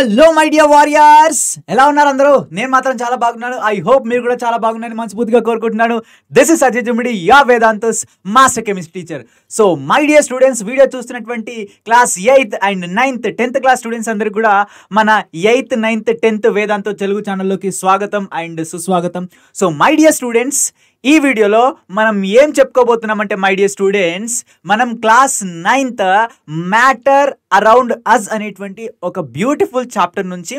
Hello my dear warriors, ఎలా ఉన్నారు అందరూ? నేను మాత్రం చాలా బాగున్నాను. ఐ హోప్ మీరు కూడా చాలా బాగున్నారని మనస్ఫూర్తిగా కోరుకుంటున్నాను. దిస్ ఇస్ అజయ్ జుమిడి, యా వేదాంతస్ master chemistry teacher. So my dear students, video చూస్తున్నటువంటి class 8th and 9th 10th class students అందరికీ కూడా మన 8th 9th 10th వేదాంత తెలుగు ఛానల్లోకి స్వాగతం అండ్ సుస్వాగతం. సో మై డియర్ స్టూడెంట్స్, ఈ వీడియోలో మనం ఏం చెప్పుకోబోతున్నామంటే మై డియర్ స్టూడెంట్స్, మనం class 9th matter around us అనేటువంటి ఒక బ్యూటిఫుల్ చాప్టర్ నుంచి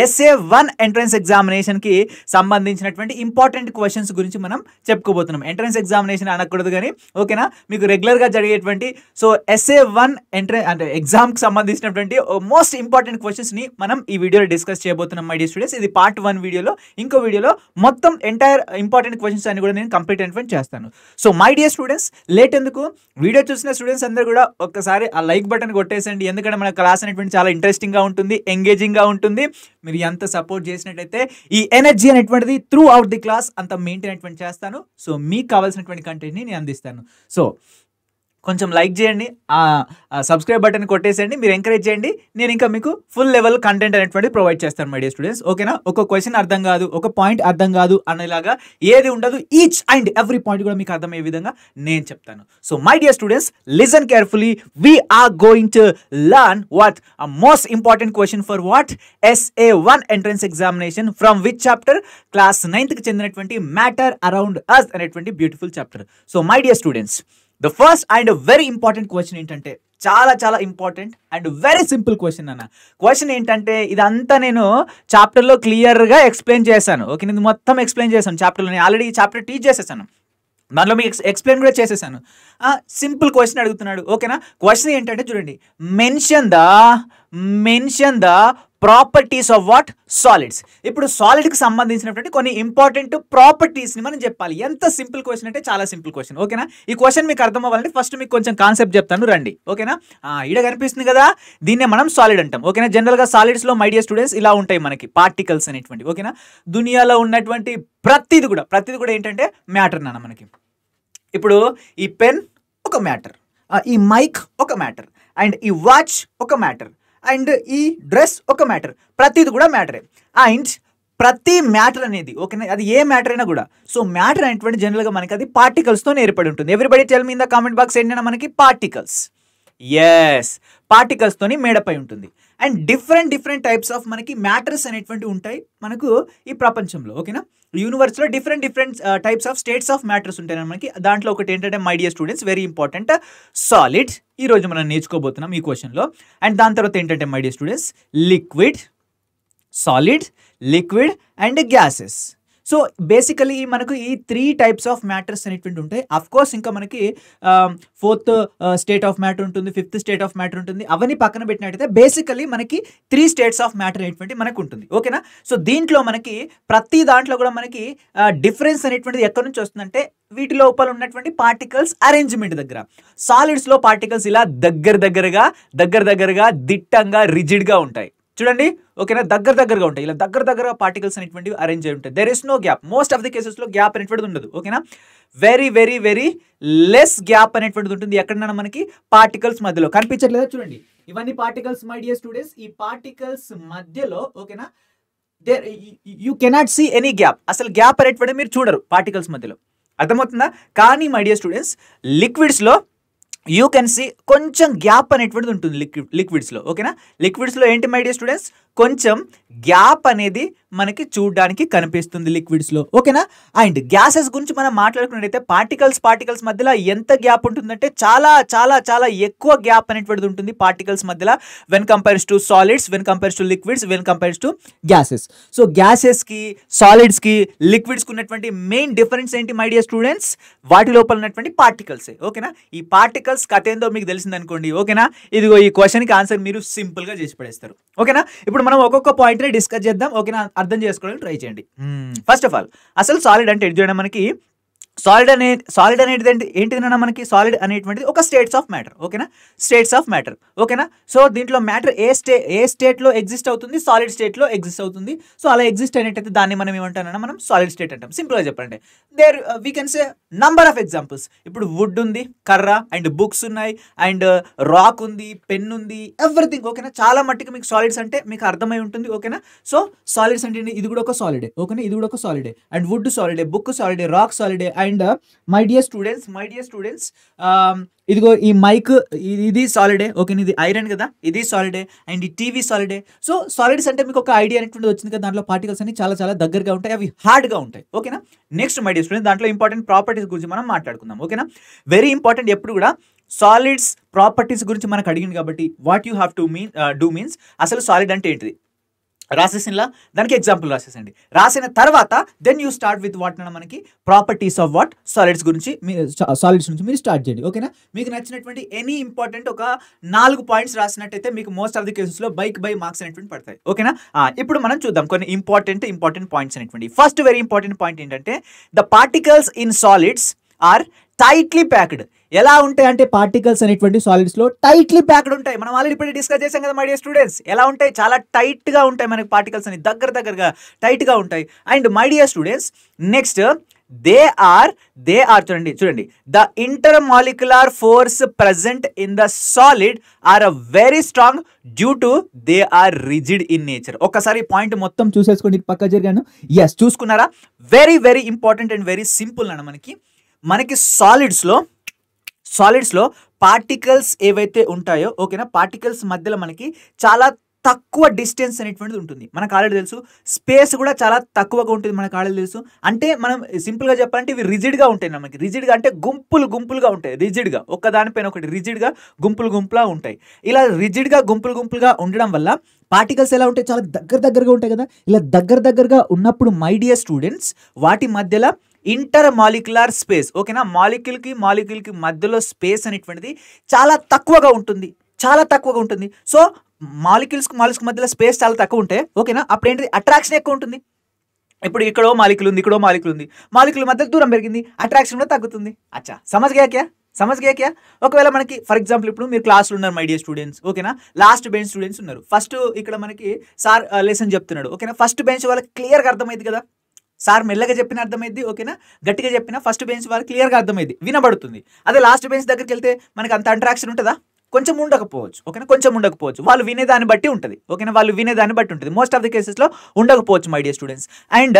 SA1 ఎంట్రన్స్ ఎగ్జామినేషన్కి సంబంధించినటువంటి ఇంపార్టెంట్ క్వశ్చన్స్ గురించి మనం చెప్పుకోబోతున్నాం. ఎంట్రన్స్ ఎగ్జామినేషన్ అనకూడదు కానీ, ఓకేనా, మీకు రెగ్యులర్గా జరిగేటువంటి సో SA1 అంటే ఎగ్జామ్కి సంబంధించినటువంటి మోస్ట్ ఇంపార్టెంట్ క్వశ్చన్స్ని మనం ఈ వీడియోలో డిస్కస్ చేయబోతున్నాం మై డియర్ స్టూడెంట్స్. ఇది పార్ట్ 1 వీడియోలో. ఇంకో వీడియోలో మొత్తం ఎంటైర్ ఇంపార్టెంట్ క్వశ్చన్స్ అన్ని కూడా నేను కంప్లీట్ అన్ఫెంట్ చేస్తాను. So my dear students, late ఎందుకు, వీడియో చూసిన స్టూడెంట్స్ అందరూ కూడా ఒక్కసారి ఆ లైక్ బటన్ కొట్టేసండి. ఎందుకంటే మన క్లాస్ అనేటువంటి చాలా ఇంట్రెస్టింగ్గా ఉంటుంది, ఎంగేజింగ్గా ఉంటుంది. మీరు ఎంత సపోర్ట్ చేసినట్టయితే ఈ ఎనర్జీ అనేటువంటిది త్రూ అవుట్ ది క్లాస్ అంత మెయింటైన్ అనేటువంటి చేస్తాను. సో మీకు కావాల్సినటువంటి కంటెంట్ని నేను అందిస్తాను. సో కొంచెం లైక్ చేయండి, సబ్స్క్రైబ్ బటన్ కొట్టేసేయండి, మీరు ఎంకరేజ్ చేయండి. నేను ఇంకా మీకు ఫుల్ లెవెల్ కంటెంట్ అనేటువంటి ప్రొవైడ్ చేస్తాను మై డియర్ స్టూడెంట్స్. ఓకేనా, ఒక క్వశ్చన్ అర్థం కాదు, ఒక పాయింట్ అర్థం కాదు అనేలాగా ఏది ఉండదు. ఈచ్ అండ్ ఎవ్రీ పాయింట్ కూడా మీకు అర్థమయ్యే విధంగా నేను చెప్తాను. So my dear students, listen carefully. We are going to learn what a most important question for what SA1 entrance examination from which chapter? Class 9th కి చెందినటువంటి మ్యాటర్ అరౌండ్ అస్ అనేటువంటి beautiful chapter. So my dear students, the first and very important question ఏంటంటే, చాలా చాలా important and very simple question అన్న. Question ఏంటంటే, ఇదంతా నేను చాప్టర్లో క్లియర్గా ఎక్స్ప్లెయిన్ చేశాను. ఓకే, నేను మొత్తం ఎక్స్ప్లెయిన్ చేశాను చాప్టర్లో. నేను ఆల్రెడీ ఈ చాప్టర్ టీచ్ చేసేసాను, దాంట్లో మీకు ఎక్స్ప్లెయిన్ కూడా చేసేసాను. సింపుల్ క్వశ్చన్ అడుగుతున్నాడు. ఓకేనా, క్వశ్చన్ ఏంటంటే చూడండి, mention the properties of what? Solids. ఇప్పుడు సాలిడ్కి సంబంధించినటువంటి కొన్ని ఇంపార్టెంట్ ప్రాపర్టీస్ని మనం చెప్పాలి. ఎంత సింపుల్ క్వశ్చన్ అంటే చాలా సింపుల్ క్వశ్చన్. ఓకేనా, ఈ క్వశ్చన్ మీకు అర్థం అవ్వాలంటే ఫస్ట్ మీకు కొంచెం కాన్సెప్ట్ చెప్తాను, రండి. ఓకేనా, ఇక్కడ కనిపిస్తుంది కదా, దీన్నే మనం సాలిడ్ అంటాం. ఓకేనా, జనరల్గా సాలిడ్స్లో మై డియర్ స్టూడెంట్స్ ఇలా ఉంటాయి మనకి పార్టికల్స్ అనేటువంటి. ఓకేనా, దునియాలో ఉన్నటువంటి ప్రతిది కూడా ఏంటంటే మ్యాటర్ నాన్న మనకి. ఇప్పుడు ఈ పెన్ ఒక మ్యాటర్, ఈ మైక్ ఒక మ్యాటర్, అండ్ ఈ వాచ్ ఒక మ్యాటర్, అండ్ ఈ డ్రెస్ ఒక మ్యాటర్. ప్రతిది కూడా మ్యాటరే. అండ్ ప్రతి మ్యాటర్ అనేది, ఓకేనా, అది ఏ మ్యాటర్ అయినా కూడా, సో మ్యాటర్ అనేటువంటి జనరల్గా మనకి అది పార్టికల్స్తో ఏర్పడి ఉంటుంది. Everybody tell me in the comment box ఏంటంటే మనకి పార్టికల్స్. ఎస్, పార్టికల్స్తోని మేడపై ఉంటుంది. అండ్ డిఫరెంట్ టైప్స్ ఆఫ్ మనకి మ్యాటర్స్ అనేటువంటి ఉంటాయి మనకు ఈ ప్రపంచంలో. ఓకేనా, యూనివర్స్లో different types of states of matters ఉంటాయి మనకి. దాంట్లో ఒకటి ఏంటంటే my dear students, very important, solid. ఈరోజు మనం నేర్చుకోబోతున్నాం ఈ క్వశ్చన్లో. అండ్ దాని తర్వాత ఏంటంటే my dear students, liquid, solid, liquid and gases. So basically మనకు ఈ 3 టైప్స్ ఆఫ్ మ్యాటర్స్ అనేటువంటి ఉంటాయి. అఫ్ కోర్స్ ఇంకా మనకి 4th స్టేట్ ఆఫ్ మ్యాటర్ ఉంటుంది, 5th స్టేట్ ఆఫ్ మ్యాటర్ ఉంటుంది. అవన్నీ పక్కన పెట్టినట్టయితే బేసికలీ మనకి 3 స్టేట్స్ ఆఫ్ మ్యాటర్ అనేటువంటి మనకు ఉంటుంది. ఓకేనా, సో దీంట్లో మనకి ప్రతి దాంట్లో కూడా మనకి డిఫరెన్స్ అనేటువంటిది ఎక్కడి నుంచి వస్తుందంటే వీటి లోపల ఉన్నటువంటి పార్టికల్స్ అరేంజ్మెంట్ దగ్గర. సాలిడ్స్లో పార్టికల్స్ ఇలా దగ్గరగా దిట్టంగా రిజిడ్గా ఉంటాయి. చూడండి, ఓకేనా, దగ్గరగా ఉంటాయి. ఇలా దగ్గరగా పార్టికల్స్ అనేటువంటివి అరేంజ్ అయి ఉంటాయి. There is no gap. Most of the కేసెస్లో గ్యాప్ అనేటువంటిది ఉండదు. ఓకేనా, వెరీ లెస్ గ్యాప్ అనేటువంటిది ఉంటుంది ఎక్కడన్నా మనకి పార్టికల్స్ మధ్యలో. కనిపించట్లేదా? చూడండి, ఇవన్నీ పార్టికల్స్ మై డియర్ స్టూడెంట్స్. ఈ పార్టికల్స్ మధ్యలో, ఓకేనా, you cannot see any gap. అసలు గ్యాప్ అనేటువంటిది మీరు చూడరు పార్టికల్స్ మధ్యలో. అర్థమవుతుందా? కానీ మై డియర్ స్టూడెంట్స్, లిక్విడ్స్లో యూ కెన్ సీ కొంచెం గ్యాప్ అనేటువంటిది ఉంటుంది లిక్విడ్స్లో. ఓకేనా, లిక్విడ్స్లో ఏంటి మై డియర్ స్టూడెంట్స్, కొంచెం గ్యాప్ అనేది మనకి చూడడానికి కనిపిస్తుంది లిక్విడ్స్లో. ఓకేనా, అండ్ గ్యాసెస్ గురించి మనం మాట్లాడుకున్నట్టయితే పార్టికల్స్ మధ్యలో ఎంత గ్యాప్ ఉంటుందంటే చాలా ఎక్కువ గ్యాప్ అనేటువంటిది ఉంటుంది పార్టికల్స్ మధ్యలో when compares to solids, when compares to liquids, when compares to gases. So గ్యాసెస్కి, సాలిడ్స్కి, లిక్విడ్స్కి ఉన్నటువంటి మెయిన్ డిఫరెన్స్ ఏంటి మై డియర్ స్టూడెంట్స్? వాటి లోపల ఉన్నటువంటి పార్టికల్సే. ఓకేనా, ఈ పార్టికల్స్ కథ ఏందో మీకు తెలిసింది అనుకోండి. ఓకేనా, ఇదిగో ఈ క్వశ్చన్కి ఆన్సర్ మీరు సింపుల్గా చేసి పడేస్తారు. ఓకేనా, ఇప్పుడు మనం ఒక్కొక్క పాయింట్ని డిస్కస్ చేద్దాం. ఓకేనా, అర్థం చేసుకోవడానికి ట్రై చేయండి. ఫస్ట్ ఆఫ్ ఆల్, అసలు సాలిడ్ అంటే చూడండి, మనకి సాలిడ్ అనేది ఏంటిదన్నా మనకి సాలిడ్ అనేటువంటిది ఒక స్టేట్స్ ఆఫ్ మ్యాటర్. ఓకేనా, స్టేట్స్ ఆఫ్ మ్యాటర్. ఓకేనా, సో దీంట్లో మ్యాటర్ ఏ స్టేట్లో ఎగ్జిస్ట్ అవుతుంది, సాలిడ్ స్టేట్లో ఎగ్జిస్ట్ అవుతుంది. సో అలా ఎగ్జిస్ట్ అయినట్టయితే దాన్ని మనం ఏమంటామన్నా మనం సాలిడ్ స్టేట్ అంటాం. సింపుల్గా చెప్పండి, there we can say number of examples. ఇప్పుడు వుడ్ ఉంది, కర్ర అండ్ బుక్స్ ఉన్నాయి, అండ్ రాక్ ఉంది, పెన్ ఉంది, ఎవ్రీథింగ్. ఓకేనా, చాలా మట్టుకు మీకు సాలిడ్స్ అంటే మీకు అర్థమై ఉంటుంది. ఓకేనా, సో సాలిడ్స్ అంటే ఇది కూడా ఒక సాలిడే. ఓకేనా, ఇది కూడా ఒక సాలిడే, అండ్ వుడ్ సాలిడే, బుక్ సాలిడే, రాక్ సాలిడే. అండ్ మై డియర్ స్టూడెంట్స్ ఇదిగో ఈ మైక్ ఇది సాలిడే. ఓకేనా, ఇది ఐరన్ కదా, ఇది సాలిడే, అండ్ ఈ టీవీ సాలిడే. సో సాలిడ్స్ అంటే మీకు ఒక ఐడియా అనేటువంటి వచ్చింది కదా, దాంట్లో పార్టికల్స్ అన్ని చాలా చాలా దగ్గరగా ఉంటాయి, అవి హార్డ్గా ఉంటాయి. ఓకేనా, నెక్స్ట్ మై డియర్ స్టూడెంట్స్, దాంట్లో ఇంపార్టెంట్ ప్రాపర్టీస్ గురించి మనం మాట్లాడుకుందాం. ఓకేనా, వెరీ ఇంపార్టెంట్. ఎప్పుడు కూడా సాలిడ్స్ ప్రాపర్టీస్ గురించి మనకు అడిగింది కాబట్టి what you have to do means అసలు సాలిడ్ అంటే ఏంటిది రాసేసినలా దానికి ఎగ్జాంపుల్ రాసేసండి. రాసిన తర్వాత then you start with what అన్న మనకి ప్రాపర్టీస్ ఆఫ్ వాట్ సాలిడ్స్ గురించి సాలిడ్స్ నుంచి మీరు స్టార్ట్ చేయండి. ఓకేనా, మీకు నచ్చినటువంటి ఎనీ ఇంపార్టెంట్ ఒక 4 పాయింట్స్ రాసినట్టయితే మీకు మోస్ట్ ఆఫ్ ది కేసెస్లో బై మార్క్స్ అనేటువంటి పడతాయి. ఓకేనా, ఇప్పుడు మనం చూద్దాం కొన్ని ఇంపార్టెంట్ పాయింట్స్ అనేటువంటి. ఫస్ట్ వెరీ ఇంపార్టెంట్ పాయింట్ ఏంటంటే the particles in solids are tightly packed. ఎలా ఉంటాయి అంటే పార్టికల్స్ అనేటువంటి సాలిడ్స్ లో టైట్లీ ప్యాక్డ్ ఉంటాయి. మనం ఆల్రెడీ ఇప్పుడు డిస్కస్ చేసాం కదా మై డియర్ స్టూడెంట్స్. ఎలా ఉంటాయి, చాలా టైట్ గా ఉంటాయి మనకి పార్టికల్స్ అని, దగ్గరగా టైట్ గా ఉంటాయి. And my dear students next they are చూడండి the intermolecular force present in the solid are a very strong due to they are rigid in nature. ఒక్కసారి పాయింట్ మొత్తం చూసేసుకోండి, పక్క జరిగాను. ఎస్, చూసుకున్నారా? Very very important and very simple అన్న మనకి సాలిడ్స్లో particles ఏవైతే ఉంటాయో ఓకేనా, పార్టికల్స్ మధ్యలో మనకి చాలా తక్కువ డిస్టెన్స్ అనేటువంటిది ఉంటుంది. మనకు ఆల్రెడీ తెలుసు, స్పేస్ కూడా చాలా తక్కువగా ఉంటుంది, మనకు ఆల్రెడీ తెలుసు. అంటే మనం సింపుల్గా చెప్పాలంటే ఇవి రిజిడ్గా ఉంటాయి. మనకి రిజిడ్గా అంటే గుంపులుగా ఉంటాయి, రిజిడ్గా ఒక్కదానిపైన ఒకటి రిజిడ్గా గుంపులుగా ఉంటాయి. ఇలా రిజిడ్గా గుంపులుగా ఉండడం వల్ల పార్టికల్స్ ఎలా ఉంటాయి, చాలా దగ్గరగా ఉంటాయి కదా. ఇలా దగ్గరగా ఉన్నప్పుడు మై డియర్ స్టూడెంట్స్ వాటి మధ్యలో ఇంటర్ మాలిక్యులర్ స్పేస్. ఓకేనా, మాలిక్యూల్కి మధ్యలో స్పేస్ అనేటువంటిది చాలా తక్కువగా ఉంటుంది. సో మాలిక్యూల్స్కి మధ్యలో స్పేస్ చాలా తక్కువ ఉంటాయి. ఓకేనా, అప్పుడు ఏంటిది, అట్రాక్షన్ ఎక్కువ ఉంటుంది. ఇప్పుడు ఇక్కడో మాలిక్యూల్ ఉంది, మాలిక్యూల్ మధ్య దూరం పెరిగింది, అట్రాక్షన్ కూడా తగ్గుతుంది. అచ్చా, సమజ్ గయా ఒకవేళ మనకి ఫర్ ఎగ్జాంపుల్ ఇప్పుడు మీరు క్లాస్లో ఉన్నారు మై డియర్ స్టూడెంట్స్. ఓకేనా, లాస్ట్ బెంచ్ స్టూడెంట్స్ ఉన్నారు. ఫస్ట్ ఇక్కడ మనకి సార్ లెసన్ చెప్తున్నాడు. ఓకేనా, ఫస్ట్ బెంచ్ వాళ్ళకి క్లియర్గా అర్థమైంది కదా, సార్ మెల్లగా చెప్పిన అర్థమైంది. ఓకేనా, గట్టిగా చెప్పిన ఫస్ట్ బెంచ్ వాళ్ళకి క్లియర్గా అర్థమైంది, వినబడుతుంది. అదే లాస్ట్ బెంచ్ దగ్గరికి వెళ్తే మనకి అంత ఇంటరాక్షన్ ఉంటుందా, కొంచెం ఉండకపోవచ్చు. ఓకేనా, వాళ్ళు వినేదాన్ని బట్టి ఉంటుంది. ఓకేనా, మోస్ట్ ఆఫ్ ది కేసెస్లో ఉండకపోవచ్చు మై డియర్ స్టూడెంట్స్. అండ్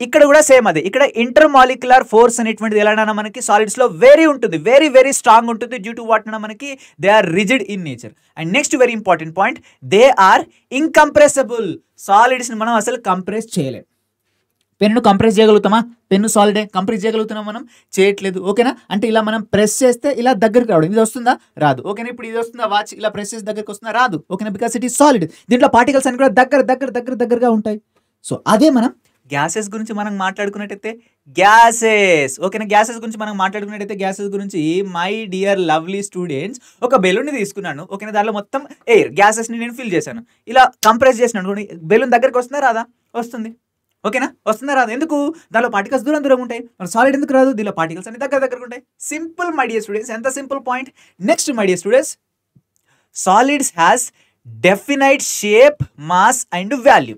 ఇక్కడ కూడా సేమ్ అదే, ఇక్కడ ఇంటర్ మాలిక్యులర్ ఫోర్స్ అనేటువంటిది ఎలానా మనకి సాలిడ్స్లో వెరీ వెరీ స్ట్రాంగ్ ఉంటుంది డ్యూ టు వాట్ అన్న మనకి they are rigid in nature. And next very important point, they are incompressible. సాలిడ్స్ని మనం అసలు కంప్రెస్ చేయలేం. పెన్ను కంప్రెస్ చేయగలుగుతామా, పెన్ను సాలిడే, కంప్రెస్ చేయగలుగుతున్నాం మనం, చేయట్లేదు. ఓకేనా, అంటే ఇలా మనం ప్రెస్ చేస్తే ఇలా దగ్గరికి రావడం, ఇది వస్తుందా, రాదు. ఓకేనా, ఇప్పుడు ఇది వస్తుందా, వాచ్ ఇలా ప్రెస్ చేసి దగ్గరికి వస్తుందా, రాదు. ఓకేనా, బికాస్ ఇట్ ఈస్ సాలిడ్. దీంట్లో పార్టికల్స్ అన్ని కూడా దగ్గరగా ఉంటాయి. సో అదే మనం గ్యాసెస్ గురించి మనం మాట్లాడుకున్నట్టయితే గ్యాసెస్ గురించి మై డియర్ లవ్లీ స్టూడెంట్స్, ఒక బెలూన్ని తీసుకున్నాను. ఓకేనా, దాంట్లో మొత్తం ఎయిర్ గ్యాసెస్ని నేను ఫిల్ చేశాను. ఇలా కంప్రెస్ చేసినాను, బెలూన్ దగ్గరికి వస్తుందా, రాదా, వస్తుంది. ఓకేనా, వస్తుందా, రాదు. ఎందుకు, దానిలో పార్టికల్స్ దూరం ఉంటాయి. మరి సాలిడ్ ఎందుకు రాదు, దీనిలో పార్టికల్స్ అన్ని దగ్గర ఉంటాయి. సింపుల్ మై డియర్ స్టూడెంట్స్, ఎంత simple point. Next my dear students, solids has definite shape, mass and value.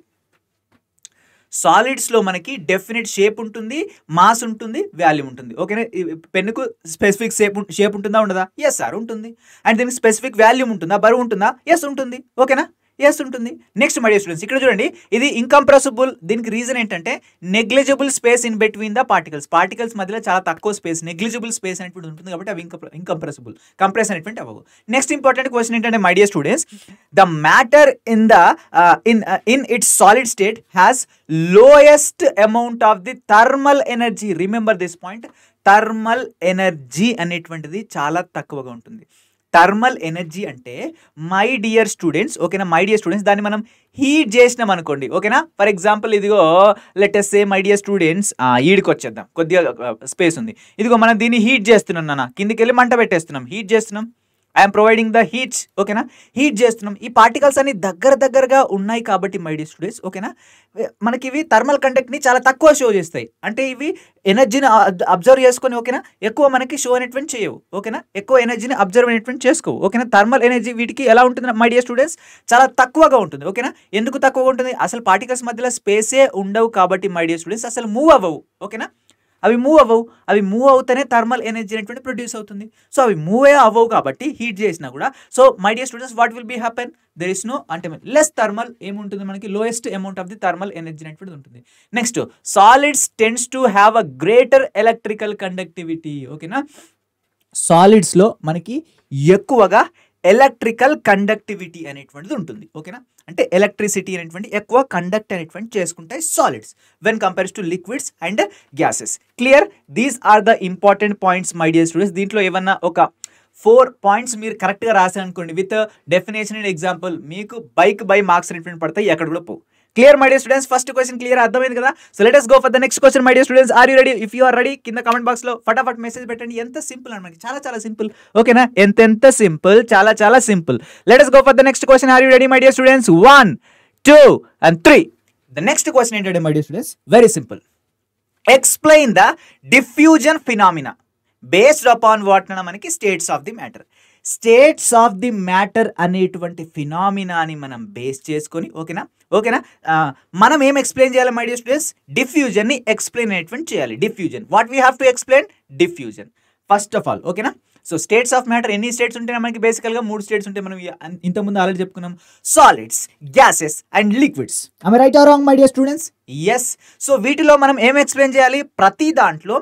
సాలిడ్స్లో మనకి డెఫినెట్ షేప్ ఉంటుంది, మాస్ ఉంటుంది, వాల్యూమ్ ఉంటుంది. ఓకేనా, పెన్నుకు స్పెసిఫిక్ షేప్ ఉంటుందా, ఉండదా, ఎస్ సార్ ఉంటుంది. అండ్ దీనికి స్పెసిఫిక్ వాల్యూమ్ ఉంటుందా, బరువు ఉంటుందా, ఎస్ ఉంటుంది. ఓకేనా, ఎస్ ఉంటుంది. నెక్స్ట్ మై డియర్ స్టూడెంట్స్, ఇక్కడ చూడండి, ఇది ఇంకంప్రెసిబుల్. దీనికి రీజన్ ఏంటంటే negligible space in between the particles మధ్యలో చాలా తక్కువ స్పేస్, నెగ్లిజిబుల్ స్పేస్ అనేటువంటి ఉంటుంది కాబట్టి అవి ఇంకంప్రెసిబుల్, కంప్రెస్ అనేటువంటి అవ్వవు. నెక్స్ట్ ఇంపార్టెంట్ క్వశ్చన్ ఏంటంటే my dear students, the matter in it's solid state has lowest amount of the thermal energy. Remember this point, thermal energy అనేటువంటిది చాలా తక్కువగా ఉంటుంది. థర్మల్ ఎనర్జీ అంటే మై డియర్ స్టూడెంట్స్, ఓకేనా, దాన్ని మనం హీట్ చేసినాం అనుకోండి. ఓకేనా, ఫర్ ఎగ్జాంపుల్ ఇదిగో let's say my dear students, ఈడికి వచ్చేద్దాం, కొద్దిగా స్పేస్ ఉంది. ఇదిగో మనం దీన్ని హీట్ చేస్తున్నాం నాన్న, కిందికి వెళ్ళి మంట పెట్టేస్తున్నాం, హీట్ చేస్తున్నాం. ఐఎమ్ ప్రొవైడింగ్ ద హీట్, ఓకేనా, హీట్ చేస్తున్నాం. ఈ పార్టికల్స్ అన్ని దగ్గరగా ఉన్నాయి కాబట్టి మై డియర్ స్టూడెంట్స్, ఓకేనా, మనకి ఇవి థర్మల్ కండక్ట్ని చాలా తక్కువ షో చేస్తాయి. అంటే ఇవి ఎనర్జీని అబ్జర్వ్ చేసుకొని, ఓకేనా, ఎక్కువ మనకి షో అనేటువంటి చేయవు, ఓకేనా, ఎక్కువ ఎనర్జీని అబ్జర్వ్ అనేటువంటి చేసుకోవు, ఓకేనా. థర్మల్ ఎనర్జీ వీటికి ఎలా ఉంటుంది మై డియర్ స్టూడెంట్స్, చాలా తక్కువగా ఉంటుంది, ఓకేనా. ఎందుకు తక్కువగా ఉంటుంది, అసలు పార్టికల్స్ మధ్యలో స్పేసే ఉండవు కాబట్టి మై డియర్ స్టూడెంట్స్ అసలు మూవ్ అవ్వవు, ఓకేనా. అవి మూవ్ అవుతేనే థర్మల్ ఎనర్జీ అనేటువంటి ప్రొడ్యూస్ అవుతుంది. సో అవి మూవే అవ్వవు కాబట్టి హీట్ చేసినా కూడా. So my dear students what will be happen, there is no అంటే లెస్ థర్మల్ ఏముంటుంది మనకి, lowest amount of the thermal energy అనేటువంటిది ఉంటుంది. Next solids tends to have a greater electrical conductivity, ఓకేనా. సాలిడ్స్లో మనకి ఎక్కువగా ఎలక్ట్రికల్ కండక్టివిటీ అనేటువంటిది ఉంటుంది, ఓకేనా. అంటే ఎలక్ట్రిసిటీ అనేటువంటి ఎక్కువ కండక్ట్ అనేటువంటి చేసుకుంటాయి solids when compares to liquids and gases. Clear, these are the important points my dear students. దీంట్లో ఏమన్నా ఒక 4 పాయింట్స్ మీరు కరెక్ట్గా రాసారనుకోండి విత్ డెఫినేషన్ అండ్ ఎగ్జాంపుల్, మీకు బై మార్క్స్ అనేటువంటి పడతాయి, ఎక్కడ కూడా పో. Clear my dear students, first question clear అర్థమైంది కదా. So let us go for the next question my dear students. Are you ready? If you are ready కింద కామెంట్ బాక్స్ లో ఫటాఫట్ మెసేజ్ పెట్టండి. ఎంత సింపుల్ అని, మనకి చాలా సింపుల్, ఓకేనా. ఎంత సింపుల్, చాలా simple. Let us go for the next question. Are you ready my dear students? 1 2 and 3. The next question ఏంటంటే my dear students, very simple. Explain the diffusion phenomena based upon what అన్న మనకి states of the matter. States of the matter అనేటువంటి ఫినామినాని మనం base చేసుకొని, ఓకేనా, మనం ఏం ఎక్స్ప్లెయిన్ చేయాలి మై డియర్ స్టూడెంట్స్, డిఫ్యూజన్ని ఎక్స్ప్లెయిన్ అనేటువంటి చేయాలి. Diffusion, what we have to explain, diffusion first of all, ఓకేనా. సో స్టేట్స్ ఆఫ్ మ్యాటర్ ఎన్ని స్టేట్స్ ఉంటాయి మనకి, బేసికల్గా 3 స్టేట్స్ ఉంటాయి. మనం ఇంతకుముందు ఆల్రెడీ చెప్పుకున్నాం, solids, gases and liquids. I right or wrong my dear students? Yes. So వీటిలో మనం ఏం ఎక్స్ప్లెయిన్ చేయాలి, ప్రతి దాంట్లో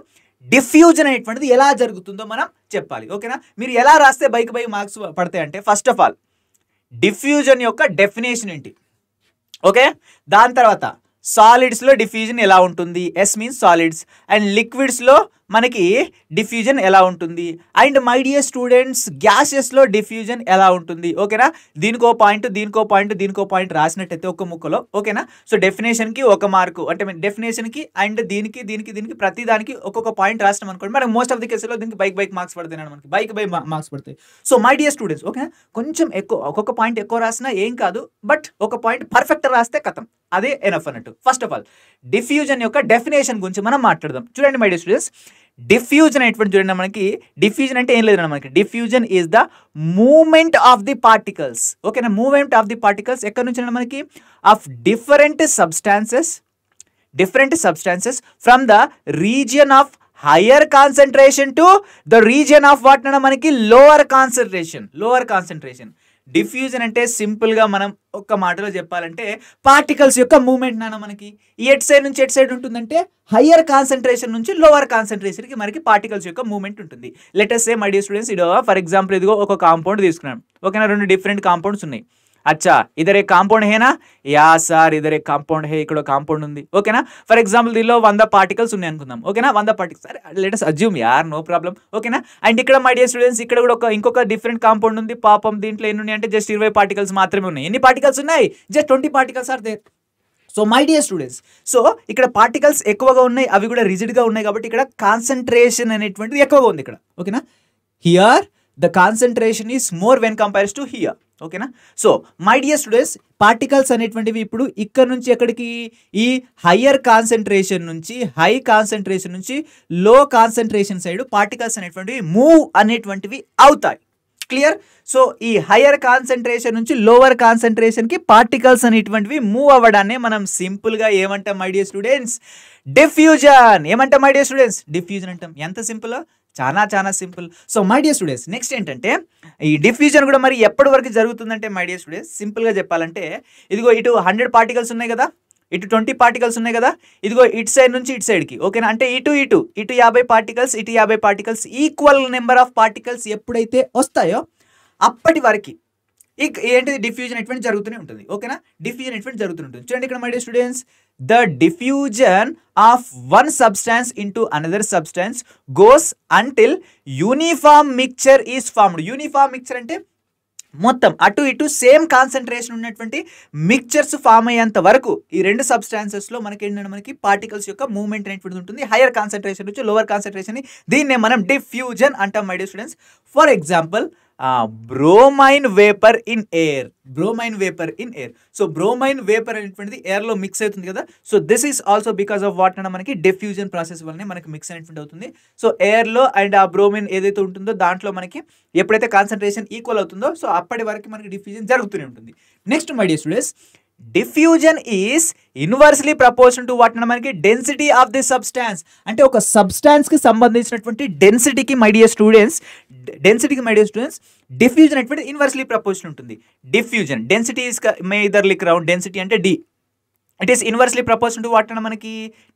డిఫ్యూజన్ అనేటువంటిది ఎలా జరుగుతుందో మనం చెప్పాలి, ఓకేనా. మీరు ఎలా రాస్తే బై మార్క్స్ పడతాయి అంటే, ఫస్ట్ ఆఫ్ ఆల్ డిఫ్యూజన్ యొక్క డెఫినేషన్ ఏంటి, ఓకే. దాని తర్వాత సాలిడ్స్లో డిఫ్యూజన్ ఎలా ఉంటుంది, ఎస్ మీన్స్ సాలిడ్స్, అండ్ లిక్విడ్స్లో మనకి డిఫ్యూజన్ ఎలా ఉంటుంది, అండ్ మై డియర్ స్టూడెంట్స్ గ్యాసెస్లో డిఫ్యూజన్ ఎలా ఉంటుంది, ఓకేనా. దీనికో పాయింట్ రాసినట్టయితే ఒక ముక్కలో, ఓకేనా. సో డెఫినేషన్కి 1 మార్కు, అంటే డెఫినేషన్కి అండ్ దీనికి ప్రతి దానికి ఒక్కొక్క పాయింట్ రాసినాం అనుకోండి, మనకి మోస్ట్ ఆఫ్ ది కేసులో దీనికి బైక్ మార్క్స్ పడతాయి, మనకి బై మార్క్స్ పడతాయి. సో మై డియర్ స్టూడెంట్స్, ఓకేనా, కొంచెం ఎక్కువ ఒక్కొక్క పాయింట్ ఎక్కువ రాసినా ఏం కాదు, బట్ ఒక పాయింట్ పర్ఫెక్ట్ రాస్తే కథం, అదే ఎనఫ్ అన్నట్టు. ఫస్ట్ ఆఫ్ ఆల్ డిఫ్యూజన్ యొక్క డెఫినేషన్ గురించి మనం మాట్లాడదాం. చూడండి మై డియర్ స్టూడెంట్స్, డిఫ్యూజన్ అనేటువంటి చూడండి మనకి, డిఫ్యూజన్ అంటే ఏం లేదు మనకి, diffusion is the movement of the particles, ఓకేనా. మూవ్మెంట్ ఆఫ్ ది పార్టికల్స్ ఎక్కడి నుంచి మనకి, of different substances from the region of higher concentration to the region of what na manaki lower concentration. Diffusion అంటే simple గా మనం ఒక్క మాటలో చెప్పాలంటే పార్టికల్స్ యొక్క మూవ్మెంట్ నాన్న మనకి ఎట్ సైడ్ నుంచి ఎట్ సైడ్ ఉంటుందంటే హయ్యర్ కాన్సంట్రేషన్ నుంచి లోవర్ కాన్సంట్రేషన్ కి మనకి పార్టికల్స్ యొక్క మూవ్మెంట్ ఉంటుంది. Let us say my dear students, ఇదో ఫర్ ఎగ్జాంపుల్ ఇదిగో ఒక కాంపౌండ్ తీసుకున్నాం, ఓకేనా. 2 డిఫరెంట్ కాంపౌండ్స్ ఉన్నాయి. अच्छा इधर एक कांपाउंड है ना, या सर इधर एक कांपाउंड है, इकड़ो कांपाउंड ఉంది ఓకేనా. ఫర్ ఎగ్జాంపుల్ దీనిలో 100 పార్టికల్స్ ఉన్నాయి అనుకుందాం, ఓకేనా. 100 పార్టికల్స్, సరే లెట్ us అజ్యూమ్ యార్, నో ప్రాబ్లం, ఓకేనా. అండ్ ఇక్కడ మై డియర్ స్టూడెంట్స్ ఇక్కడ కూడా ఇంకొక డిఫరెంట్ కాంపౌండ్ ఉంది. పాపం దీంట్లో ఎన్ని ఉన్నాయి అంటే జస్ట్ 20 పార్టికల్స్ మాత్రమే ఉన్నాయి. ఎన్ని పార్టికల్స్ ఉన్నాయి? Just 20 particles are there. So my dear students, so ఇక్కడ పార్టికల్స్ ఎక్కువగా ఉన్నాయి, అవి కూడా రిజిడ్గా ఉన్నాయి కాబట్టి ఇక్కడ కాన్సంట్రేషన్ అనేటువంటిది ఎక్కువగా ఉంది ఇక్కడ, ఓకేనా. Here the concentration is more when compares to here, ఓకేనా. So my dear students, particles అనేటువంటివి ఇప్పుడు ఇక్కడ నుంచి ఎక్కడికి, ఈ హయ్యర్ కాన్సంట్రేషన్ నుంచి హై కాన్సంట్రేషన్ నుంచి లో కాన్సంట్రేషన్ సైడ్ పార్టికల్స్ అనేటువంటివి మూవ్ అనేటువంటివి అవుతాయి. క్లియర్. సో ఈ హయ్యర్ కాన్సంట్రేషన్ నుంచి లోవర్ కాన్సంట్రేషన్కి పార్టికల్స్ అనేటువంటివి మూవ్ అవ్వడాన్ని మనం సింపుల్గా ఏమంటాం మై డియర్ స్టూడెంట్స్? డిఫ్యూజన్. ఏమంటాం మై డియర్ స్టూడెంట్స్? డిఫ్యూజన్ అంటాం. ఎంత సింపుల్, చాలా simple. So my dear students, next ఏంటంటే ఈ డిఫ్యూజన్ కూడా మరి ఎప్పటి వరకు జరుగుతుందంటే మై డియర్ స్టూడెంట్స్, సింపుల్గా చెప్పాలంటే ఇదిగో ఇటు 100 పార్టికల్స్ ఉన్నాయి కదా, ఇటు 20 పార్టికల్స్ ఉన్నాయి కదా, ఇదిగో ఇటు సైడ్ నుంచి ఇటు సైడ్కి, ఓకేనా. అంటే ఇటు 50 పార్టికల్స్, ఇటు 50 particles, equal number of particles ఎప్పుడైతే వస్తాయో అప్పటి వరకు ఏంటిది డిఫ్యూజన్ ఎటువంటి జరుగుతూనే ఉంటుంది, ఓకేనా. డిఫ్యూజన్ ఎటువంటి జరుగుతుంటుంది. చూడండి ఇక్కడ my dear students, the diffusion of one substance into another substance goes until uniform mixture is formed. Uniform mixture అంటే మొత్తం అటు ఇటు సేమ్ కాన్సంట్రేషన్ ఉన్నటువంటి మిక్చర్స్ ఫామ్ అయ్యేంత వరకు ఈ రెండు సబ్స్టాన్సెస్లో మనకి ఏంటంటే మనకి పార్టికల్స్ యొక్క మూవ్మెంట్ అనేటువంటిది ఉంటుంది, హైయర్ కాన్సంట్రేషన్ నుంచి లోవర్ కాన్సంట్రేషన్. దీన్నే మనం డిఫ్యూజన్ అంటాం my dear students. For example bromine vapour in air. Bromine vapour in air. So bromine vapour అనేటువంటిది ఎయిర్లో మిక్స్ అవుతుంది కదా. So this is also because of what అన్న మనకి డిఫ్యూజన్ ప్రాసెస్ వల్లనే మనకి మిక్స్ అనేటువంటి అవుతుంది. సో ఎయిర్లో అండ్ ఆ బ్రోమైన్ ఏదైతే ఉంటుందో దాంట్లో మనకి ఎప్పుడైతే కాన్సన్ట్రేషన్ ఈక్వల్ అవుతుందో సో అప్పటి వరకు మనకి డిఫ్యూజన్ జరుగుతూనే ఉంటుంది. Next my dear students, diffusion is inversely proportional to what అన్న మనకి డెన్సిటీ ఆఫ్ ది సబ్స్టాన్స్. అంటే ఒక సబ్స్టాన్స్కి సంబంధించినటువంటి డెన్సిటీకి మై డియర్ స్టూడెంట్స్ డిఫ్యూజన్ అనేటువంటి ఇన్వర్స్లీ ప్రపోర్షనల్ ఉంటుంది. Diffusion density is may either like round density అంటే D, it is inversely proportional to what అన్న మనకి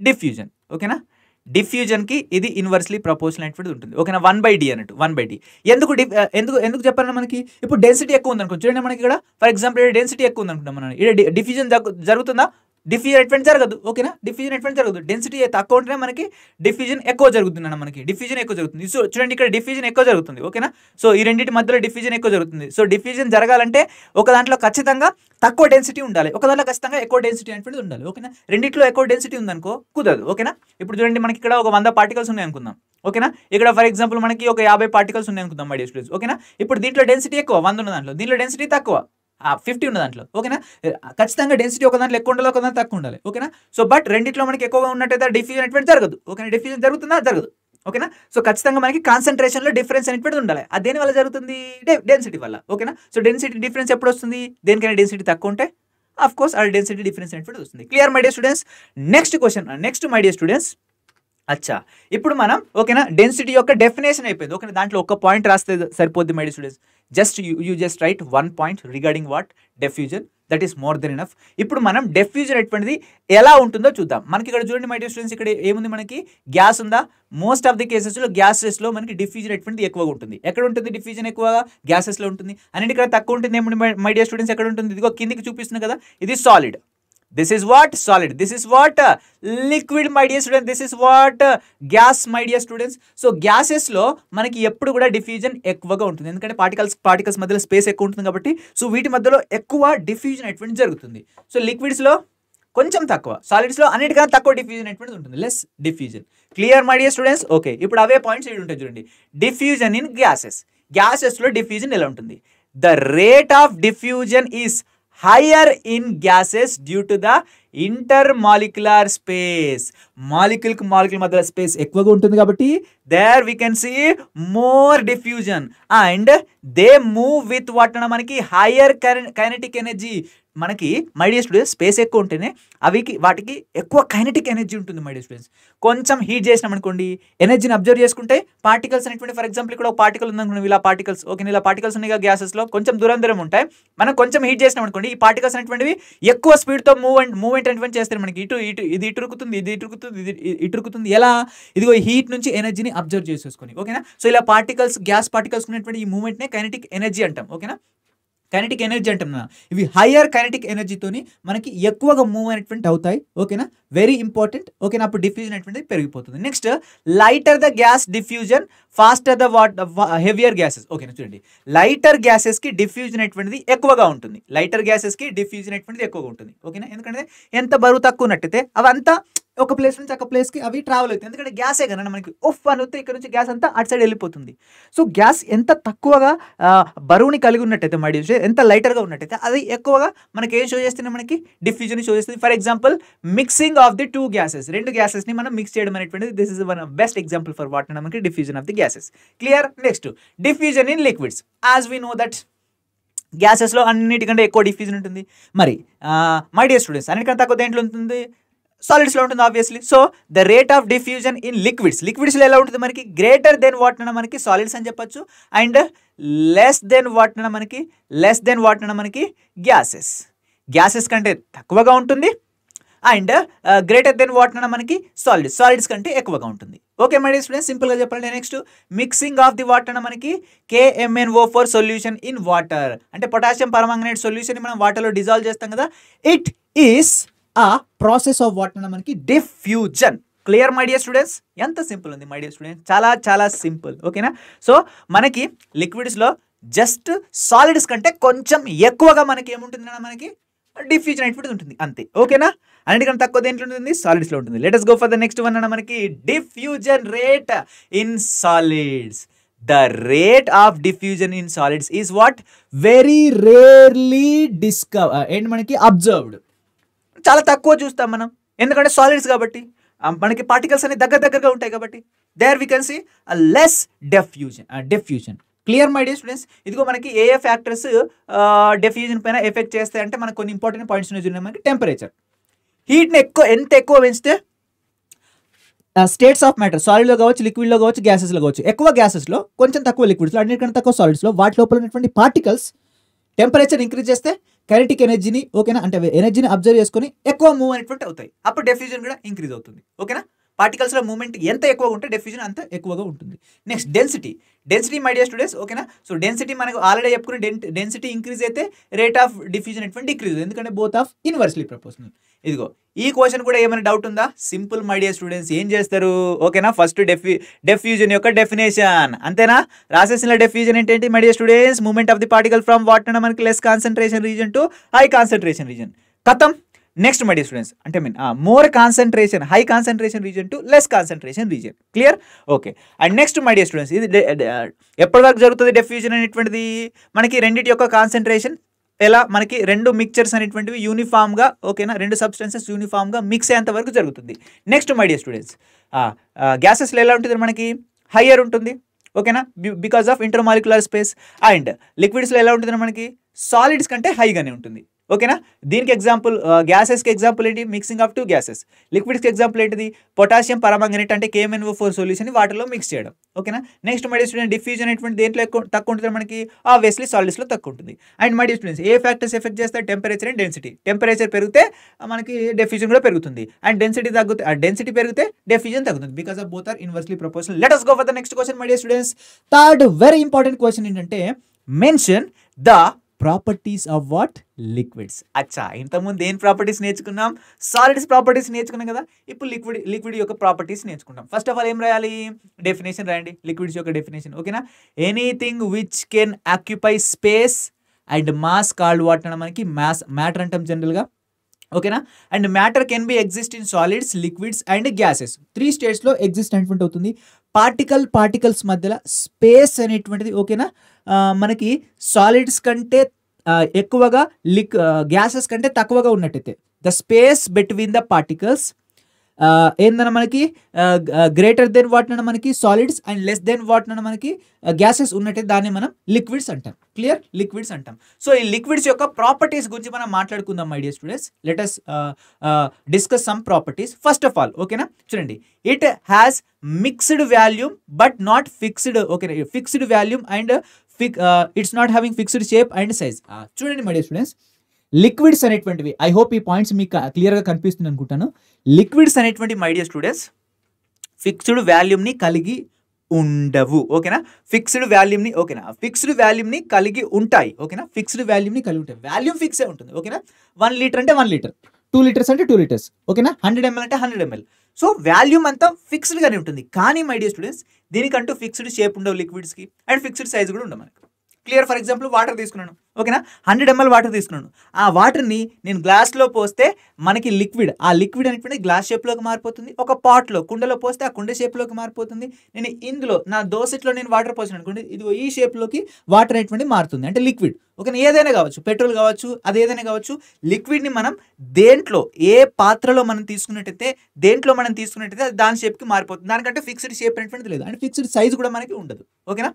డిఫ్యూజన్. ఓకేనా, డిఫ్యూజన్కి ఇది ఇన్వర్స్లీ ప్రపోర్షనల్ అనేటువంటిది ఉంటుంది. ఓకేనా, 1/d అన్నట్టు 1/d. ఎందుకు చెప్పాలన్నా మనకి ఇప్పుడు డెన్సిటీ ఎక్కువ ఉంది అనుకో, చూడండి మనకి ఇక్కడ ఫర్ ఎగ్జాంపుల్ డెన్సిటీ ఎక్కువ ఉంది అనుకుంటాం మనం, ఇక్కడ డిఫ్యూజన్ జరుగుతుందా? డిఫ్యూజన్ ఎటువంటి జరగదు. ఓకేనా, డిఫ్యూజన్ ఎటువంటి జరగదు. డెన్సిటీ తక్కువ ఉంటేనే మనకి డిఫ్యూజన్ ఎక్కువ జరుగుతుంది అన్న మనకి డిఫ్యూజన్ ఎక్కువ జరుగుతుంది. సో చూడండి ఇక్కడ డిఫ్యూజన్ ఎక్కువ జరుగుతుంది. ఓకేనా, సో ఈ రెండింటి మధ్యలో డిఫ్యూజన్ ఎక్కువ జరుగుతుంది. సో డిఫ్యూజన్ జరగాలంటే ఒక దాంట్లో ఖచ్చితంగా తక్కువ డెన్సిటీ ఉండాలి, ఒక దాంట్లో ఖచ్చితంగా ఎక్కువ డెన్సిటీ అనేటువంటిది ఉండాలి. ఓకేనా, రెండిట్లో ఎక్కువ డెన్సిటీ ఉందనుకో కుదరదు. ఓకేనా, ఇప్పుడు చూడండి మనకి ఇక్కడ ఒక 100 పార్టికల్స్ ఉన్నాయి అనుకుందాం. ఓకేనా, ఇక్కడ ఫర్ ఎగ్జాంపుల్ మనకి ఒక 50 పార్టికల్స్ ఉన్నాయి అనుకుందాం మై డియర్ స్టూడెంట్స్. ఓకేనా, ఇప్పుడు దీంట్లో డెన్సిటీ ఎక్కువ 100 ఉన్న దాంట్లో, దీంట్లో డెన్సిటీ తక్కువ 50 ఉన్న దాంట్లో. ఓకేనా, ఖచ్చితంగా డెన్సిటీ ఒక దాంట్లో ఎక్కువ ఉండాలి, ఒక దాంట్లో తక్కువ ఉండాలి. ఓకేనా, సో బట్ రెండిట్లో మనకి ఎక్కువగా ఉన్నట్టయితే డిఫ్యూజన్ అనేటువంటి జరగదు. ఓకేనా, డిఫ్యూజన్ జరుగుతుందా? జరగదు. ఓకేనా, సో ఖచ్చితంగా మనకి కాన్సన్ట్రేషన్లో డిఫరెన్స్ అనేటువంటి ఉండాలి. అది దేని వల్ల జరుగుతుంది? డెన్సిటీ వల్ల. ఓకేనా, సో డెన్సిటీ డిఫరెన్స్ ఎప్పుడు వస్తుంది? దేనికైనా డెన్సిటీ తక్కువ ఉంటే ఆఫ్ కోర్స్ ఆ డెన్సిటీ డిఫరెన్స్ అనేటువంటి వస్తుంది. Clear my dear students? Next question, next my dear students, అచ్చా ఇప్పుడు మనం ఓకేనా డెన్సిటీ యొక్క డెఫినేషన్ అయిపోయింది. ఓకేనా, దాంట్లో ఒక పాయింట్ రాస్తే సరిపోద్ది my dear students. Just you just right 1 point regarding what diffusion, that is more than enough. ఇప్పుడు మనం డిఫ్యూజన్ అటువంటిది ఎలా ఉంటుందో చూద్దాం. మనకి ఇక్కడ చూడండి మై డియర్ స్టూడెంట్స్, ఇక్కడ ఏముంది మనకి గ్యాస్ ఉందా? మోస్ట్ ఆఫ్ ది కేసెస్లో గ్యాసెస్లో మనకి డిఫ్యూజన్ అటువంటిది ఎక్కువగా ఉంటుంది. ఎక్కడ ఉంటుంది డిఫ్యూజన్? ఎక్కువగా గ్యాసెస్లో ఉంటుంది. అన్నిటి ఇక్కడ తక్కువ ఉంటుంది ఏముంది మై డియర్ స్టూడెంట్స్? ఎక్కడ ఉంటుంది? ఇదిగో కిందికి చూపిస్తుంది కదా, ఇది solid. This is what? Solid. This is what? Liquid, my dear students. This is what? Gas, my dear students. So gases లో మనకి ఎప్పుడు కూడా డిఫ్యూజన్ ఎక్కువగా ఉంటుంది, ఎందుకంటే పార్టికల్స్ మధ్యలో స్పేస్ ఎక్కువ ఉంటుంది కాబట్టి. సో వీటి మధ్యలో ఎక్కువ డిఫ్యూజన్ అటువంటి జరుగుతుంది. సో లిక్విడ్స్లో కొంచెం తక్కువ, సాలిడ్స్లో అన్నిటికన్నా తక్కువ డిఫ్యూజన్ అటువంటి ఉంటుంది, less diffusion. Clear my dear students? Okay, ఇప్పుడు అవే పాయింట్స్ ఇక్కడ ఉంటాయి చూడండి. డిఫ్యూజన్ ఇన్ గ్యాసెస్లో డిఫ్యూజన్ ఎలా ఉంటుంది? The rate of diffusion is higher in gases due to the intermolecular space. Molecule మధ్య స్పేస్ ఎక్కువగా ఉంటుంది కాబట్టి there we can see more diffusion and they move with what అన్న మనకి higher kinetic energy. మనకి my dear students space ఎక్కువ ఉంటేనే వాటికి ఎక్కువ కైనెటిక్ ఎనర్జీ ఉంటుంది మై డియర్ స్టూడెంట్స్. కొంచెం హీట్ చేసినాం అనుకోండి, ఎనర్జీని అబ్జర్వ్ చేసుకుంటే పార్టికల్స్ అనేటువంటి ఫర్ ఎగ్జాంపుల్ ఇక్కడ ఒక పార్టికల్ ఉందనుకోండి, ఇలా పార్టికల్స్ ఓకే ఇలా పార్టికల్స్ ఉన్నాయి గ్యాసెస్లో కొంచెం దూరం ఉంటాయి. మనం కొంచెం హీట్ చేసినాం అనుకోండి, ఈ పార్టికల్స్ అనేటువంటివి ఎక్కువ స్పీడ్తో మూవ్మెంట్ అనేటువంటి చేస్తారు. మనకి ఇది ఇటురుకుతుంది ఎలా? ఇదిగో హీట్ నుంచి ఎనర్జీని అబ్జర్వ్ చేసేసుకొని. ఓకేనా, సో ఇలా గ్యాస్ పార్టికల్స్ ఉన్నటువంటి ఈ మూవ్మెంట్నే కైనెటిక్ ఎనర్జీ అంటాం. ఓకేనా, కైనెటిక్ ఎనర్జీ అంటాం. ఇవి హయ్యర్ కైనెటిక్ ఎనర్జీతోని మనకి ఎక్కువగా మూవ్ అనేటువంటి అవుతాయి. ఓకేనా, వెరీ ఇంపార్టెంట్. ఓకేనా, అప్పుడు డిఫ్యూజన్ అనేటువంటిది పెరిగిపోతుంది. Next, lighter the gas diffusion, faster the heavier gases. ఓకేనా, చూడండి లైటర్ గ్యాసెస్కి డిఫ్యూజన్ అనేటువంటిది ఎక్కువగా ఉంటుంది. లైటర్ గ్యాసెస్కి డిఫ్యూజన్ అనేటువంటిది ఎక్కువగా ఉంటుంది. ఓకేనా, ఎందుకంటే ఎంత బరువు తక్కువ ఉన్నట్టయితే అవంతా ఒక ప్లేస్ నుంచి ఒక ప్లేస్కి అవి ట్రావెల్ అవుతాయి, ఎందుకంటే గ్యాసే కదా మనకి ఉఫ్ అని వస్తే ఇక్కడ నుంచి గ్యాస్ అంతా అటు సైడ్ వెళ్ళిపోతుంది. సో గ్యాస్ ఎంత తక్కువగా బరువుని కలిగి ఉన్నట్టయితే మై డియర్ ఎంత లైటర్గా ఉన్నట్టయితే అది ఎక్కువగా మనకి ఏం షో చేస్తుంది? మనకి డిఫ్యూజన్ షో చేస్తుంది. For example mixing of the two gases, రెండు గ్యాసెస్ని మనం మిక్స్ చేయడం అనేటువంటిది this is one best example for what మనకి diffusion of the gases. Clear? Next, diffusion in liquids. As we know that గ్యాసెస్లో అన్నిటికంటే ఎక్కువ డిఫ్యూజన్ ఉంటుంది. మరి మై డియర్ స్టూడెంట్స్ అన్నిటికంటే తక్కువ దేంట్లో ఉంటుంది? సాలిడ్స్లో ఉంటుంది obviously. So the rate of diffusion in లిక్విడ్స్లో ఎలా ఉంటుంది? మనకి గ్రేటర్ దెన్ వాట్ అన్న మనకి సాలిడ్స్ అని చెప్పొచ్చు, అండ్ లెస్ దెన్ వాట్ అన్న మనకి గ్యాసెస్ కంటే తక్కువగా ఉంటుంది, అండ్ గ్రేటర్ దెన్ వాట్ అన్న మనకి సాలిడ్స్ కంటే ఎక్కువగా ఉంటుంది. ఓకే మై డియర్ స్టూడెంట్స్, సింపుల్గా చెప్పాలంటే next mixing of the water అన్న మనకి KMnO4 సొల్యూషన్ ఇన్ వాటర్, అంటే పొటాషియం పర్మాంగనేట్ సొల్యూషన్ మనం వాటర్లో డిజాల్వ్ చేస్తాం కదా, ఇట్ ఈస్ ఆ ప్రాసెస్ ఆఫ్ వాట్ అన్న మనకి diffusion. Clear my dear students? ఎంత సింపుల్ ఉంది మై డియర్ స్టూడెంట్స్, చాలా చాలా సింపుల్. ఓకేనా, సో మనకి లిక్విడ్స్లో జస్ట్ సాలిడ్స్ కంటే కొంచెం ఎక్కువగా మనకి ఏముంటుంది అన్న మనకి డిఫ్యూజన్ అనేటువంటిది ఉంటుంది అంతే. ఓకేనా, అన్నిటికంటే తక్కువ దేంట్లో ఉంటుంది? సాలిడ్స్లో ఉంటుంది. Let us go for the next one అన్న మనకి diffusion rate in solids. The rate of diffusion in solids is what? Very rarely ఏంటి మనకి అబ్జర్వ్డ్. చాలా తక్కువ చూస్తాం మనం, ఎందుకంటే సాలిడ్స్ కాబట్టి, మనకి పార్టికల్స్ అనేవి దగ్గరగా ఉంటాయి కాబట్టి. There we can see less diffusion. Clear my dear students? ఇదిగో మనకి ఏ ఫ్యాక్టర్స్ డిఫ్యూజన్ పైన ఎఫెక్ట్ చేస్తాయి అంటే మనకు కొన్ని ఇంపార్టెంట్ పాయింట్స్ ఉన్నాయి. మనకి టెంపరేచర్, హీట్ని ఎంత ఎక్కువ పెంచితే స్టేట్స్ ఆఫ్ మ్యాటర్, సాలిడ్లో కావచ్చు, లిక్విడ్లో కావచ్చు, గ్యాసెస్లో కావచ్చు, ఎక్కువ గ్యాసెస్లో కొంచెం తక్కువ లిక్విడ్స్లో, అన్నిటికంటే తక్కువ సాలిడ్స్లో, వాటి లోపల ఉన్నటువంటి పార్టికల్స్ టెంపరేచర్ ఇంక్రీజ్ చేస్తే కైనెటిక్ ఎనర్జీని, ఓకేనా, అంటే ఎనర్జీని అబ్జర్వ్ చేసుకొని ఎక్కువ మూవ్ అనేటువంటి అవుతాయి. అప్పుడు డెఫ్యూజన్ కూడా ఇంక్రీజ్ అవుతుంది. ఓకేనా? పార్టికల్స్లో మూవ్మెంట్ ఎంత ఎక్కువగా ఉంటే డెఫ్యూజన్ అంత ఎక్కువగా ఉంటుంది. Next density my dear students. ఓకేనా? సో డెన్సిటీ మనకు ఆల్రెడీ చెప్పుకుని, డెన్సిటీ ఇంక్రీజ్ అయితే రేట్ ఆఫ్ డిఫ్యూజన్ అనేటువంటి డిక్రీజ్, ఎందుకంటే బోత్ ఆఫ్ ఇన్వర్స్లీ ప్రపోర్షనల్. ఇదిగో ఈ క్వశ్చన్ కూడా ఏమైనా డౌట్ ఉందా? Simple my dear students. ఏం చేస్తారు? ఓకేనా, ఫస్ట్ డెఫ్యూజన్ యొక్క డెఫినేషన్, అంతేనా? రాసేసిన డెఫ్యూజన్ ఏంటంటే my dear students, movement of the particle from what అన్న మనకి less concentration reason to high concentration reason. కథం. నెక్స్ట్ మై డియర్ స్టూడెంట్స్, అంటే more concentration, high concentration reason to less concentration reason. Clear? Okay. And next my dear students, ఇది ఎప్పటి వరకు జరుగుతుంది diffusion అనేటువంటిది? మనకి రెండింటి యొక్క కాన్సన్ట్రేషన్ ఎలా, మనకి రెండు మిక్చర్స్ అనేటువంటివి యూనిఫామ్గా, ఓకేనా, రెండు సబ్స్టెన్సెస్ యూనిఫామ్గా మిక్స్ అయ్యేంత వరకు జరుగుతుంది. నెక్స్ట్ మై డియర్ స్టూడెంట్స్, గ్యాసెస్లో ఎలా ఉంటుంది? మనకి హయ్యర్ ఉంటుంది, ఓకేనా, because of intermolecular space. And లిక్విడ్స్లో ఎలా ఉంటుంది? మనకి సాలిడ్స్ కంటే హైగానే ఉంటుంది. ఓకేనా? దీనికి ఎగ్జాంపుల్, గ్యాసెస్కి ఎగ్జాంపుల్ ఏంటి? Mixing of two gases. లిక్విడ్స్కి ఎగ్జాంపుల్ ఏంటిది? పొటాషియం పరమాంగనేట్ అంటే KMnO4 సొల్యూషన్ వాటర్లో మిక్స్ చేయడం. ఓకేనా? Next my dear student, diffusion అనేటువంటి దేంట్లో తక్కువ ఉంటుంది? మనకి ఆబ్వియస్లీ సాలిడ్స్లో తక్కువ ఉంటుంది. అండ్ మై డియర్ స్టూడెంట్స్, ఏ ఫ్యాక్టర్స్ ఎఫెక్ట్ చేస్తాయి? Temperature and density. టెంపరేచర్ పెరిగితే మనకి డెఫ్యూజన్ కూడా పెరుగుతుంది, అండ్ డెన్సిటీ పెరిగితే డెఫ్యూజన్ తగ్గుతుంది, because of both are inversely proportional. Let us go for the next question my dear students. Third very important question ఏంటంటే, mention the properties of what? Liquids. అచ్చా, ఇంతకుముందు ఏం ప్రాపర్టీస్ నేర్చుకున్నాం? Solids properties నేర్చుకున్నాం కదా. ఇప్పుడు లిక్విడ్ యొక్క ప్రాపర్టీస్ నేర్చుకుంటాం. ఫస్ట్ ఆఫ్ ఆల్ ఏం రాయాలి? డెఫినేషన్ రాయండి, లిక్విడ్స్ యొక్క డెఫినేషన్. ఓకేనా? Anything which can occupy space and mass called what అన్న మనకి మ్యాటర్ అంటాం జనరల్గా. ఓకేనా? And matter can be exist in solids, liquids and gases. 3 స్టేట్స్లో ఎగ్జిస్ట్ అనేటువంటి అవుతుంది. పార్టికల్స్ మధ్యలో స్పేస్ అనేటువంటిది, ఓకేనా, మనకి సాలిడ్స్ కంటే ఎక్కువగా, గ్యాసెస్ కంటే తక్కువగా ఉన్నట్టయితే, the space between the particles ఏందన్న మనకి గ్రేటర్ దెన్ వాట్ అన్న మనకి solids and less than what అన్న మనకి గ్యాసెస్ ఉన్నట్టే దాన్ని మనం లిక్విడ్స్ అంటాం. క్లియర్? లిక్విడ్స్ అంటాం. సో ఈ లిక్విడ్స్ యొక్క ప్రాపర్టీస్ గురించి మనం మాట్లాడుకుందాం my dear students. Let us discuss some properties. First of all, ఓకేనా, చూడండి, it has mixed volume but not fixed. ఓకేనా? Fixed volume and it's not having fixed shape and size. చూడండి my dear students, liquids అనేటువంటివి, I hope ఈ points మీకు క్లియర్గా కనిపిస్తుంది అనుకుంటాను. లిక్విడ్స్ అనేటువంటి మై డియర్ స్టూడెంట్స్ ఫిక్స్డ్ వాల్యూమ్ని కలిగి ఉండవు. ఓకేనా? ఫిక్స్డ్ వాల్యూమ్ని, ఓకేనా, ఫిక్స్డ్ వాల్యూమ్ని కలిగి ఉంటాయి. ఓకేనా? ఫిక్స్డ్ వాల్యూమ్ని కలిగి ఉంటాయి. వాల్యూమ్ ఫిక్సే ఉంటుంది. ఓకేనా? 1 లీటర్ అంటే 1 లీటర్, 2 లీటర్స్ అంటే 2 లీటర్స్, ఓకేనా, 100 ml అంటే 100 ml. సో వాల్యూమ్ అంతా ఫిక్స్డ్గానే ఉంటుంది. కానీ మై డియర్ స్టూడెంట్స్, దీనికంటూ ఫిక్స్డ్ షేప్ ఉండవు లిక్విడ్స్కి, అండ్ ఫిక్స్డ్ సైజ్ కూడా ఉండవు మనకు. క్లియర్? ఫర్ ఎగ్జాంపుల్ వాటర్ తీసుకున్నాను, ఓకేనా, 100 ml వాటర్ తీసుకున్నాను. ఆ వాటర్ని నేను గ్లాస్లో పోస్తే మనకి ఆ లిక్విడ్ అనేటువంటి గ్లాస్ షేప్లోకి మారిపోతుంది. ఒక పాట్లో, కుండలో పోస్తే ఆ కుండ షేప్లోకి మారిపోతుంది. నేను ఇందులో నా దోసెట్లో నేను వాటర్ పోసాను అనుకోండి, ఇది ఈ షేప్లోకి వాటర్ అనేటువంటి మారుతుంది, అంటే లిక్విడ్. ఓకేనా? ఏదైనా కావచ్చు, పెట్రోల్ కావచ్చు, అది ఏదైనా కావచ్చు. లిక్విడ్ని మనం దేంట్లో, ఏ పాత్రలో మనం తీసుకున్నట్టయితే అది దాని షేప్కి మారిపోతుంది. దానికంటే ఫిక్స్డ్ షేప్ అనేటువంటిది లేదు, అంటే ఫిక్స్డ్ సైజ్ కూడా మనకి ఉండదు. ఓకేనా?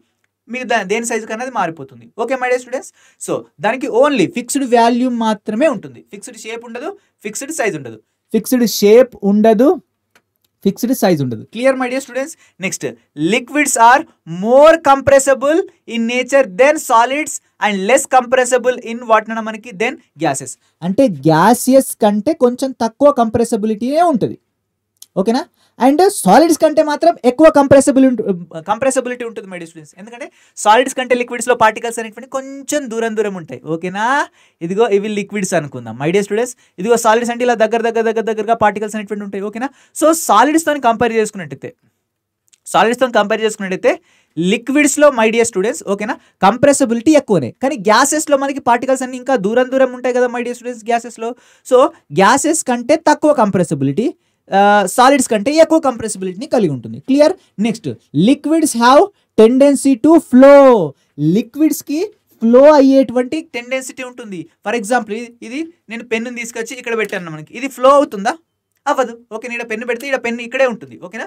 మీకు దేని సైజు కన్నది మారిపోతుంది. Okay my dear students? So దానికి ఓన్లీ ఫిక్స్డ్ వాల్యూమ్ మాత్రమే ఉంటుంది. ఫిక్స్డ్ షేప్ ఉండదు, ఫిక్స్డ్ సైజ్ ఉండదు. ఫిక్స్డ్ షేప్ ఉండదు, ఫిక్స్డ్ సైజ్ ఉండదు. Clear my dear students? Next, liquids are more compressible in nature then solids and less compressible in what అన్న మనకి then gases. అంటే gaseous కంటే కొంచెం తక్కువ కంప్రెసబిలిటీనే ఉంటుంది. ఓకేనా? అండ్ సాలిడ్స్ కంటే మాత్రం ఎక్కువ కంప్రెసబిలిటీ ఉంటుంది మై డియర్ స్టూడెంట్స్. ఎందుకంటే సాలిడ్స్ కంటే లిక్విడ్స్లో పార్టికల్స్ అనేటువంటి కొంచెం దూరం ఉంటాయి. ఓకేనా? ఇదిగో ఇవి లిక్విడ్స్ అనుకుందాం మై డియర్ స్టూడెంట్స్. ఇదిగో సాలిడ్స్ అంటే ఇలా దగ్గరగా పార్టికల్స్ అనేటువంటి ఉంటాయి. ఓకేనా? సో సాలిడ్స్తో కంపేర్ చేసుకున్నట్టయితే లిక్విడ్స్లో మై డియర్ స్టూడెంట్స్, ఓకేనా, కంప్రెసబిలిటీ ఎక్కువనే. కానీ గ్యాసెస్లో మనకి పార్టికల్స్ అన్ని ఇంకా దూరం ఉంటాయి కదా మై డియర్ స్టూడెంట్స్ గ్యాసెస్లో. సో గ్యాసెస్ కంటే తక్కువ కంప్రెసబిలిటీ, సాలిడ్స్ కంటే ఎక్కువ కంప్రెసిబిలిటీని కలిగి ఉంటుంది. Clear? Next, liquids have tendency to flow, లిక్విడ్స్కి ఫ్లో అయ్యేటువంటి టెండెన్సిటీ ఉంటుంది. ఫర్ ఎగ్జాంపుల్ ఇది నేను పెన్ను తీసుకొచ్చి ఇక్కడ పెట్టాను, మనకి ఇది ఫ్లో అవుతుందా? అవ్వదు. ఓకే, ఇక్కడ పెన్ను పెడితే ఇక్కడ పెన్ ఇక్కడే ఉంటుంది. ఓకేనా,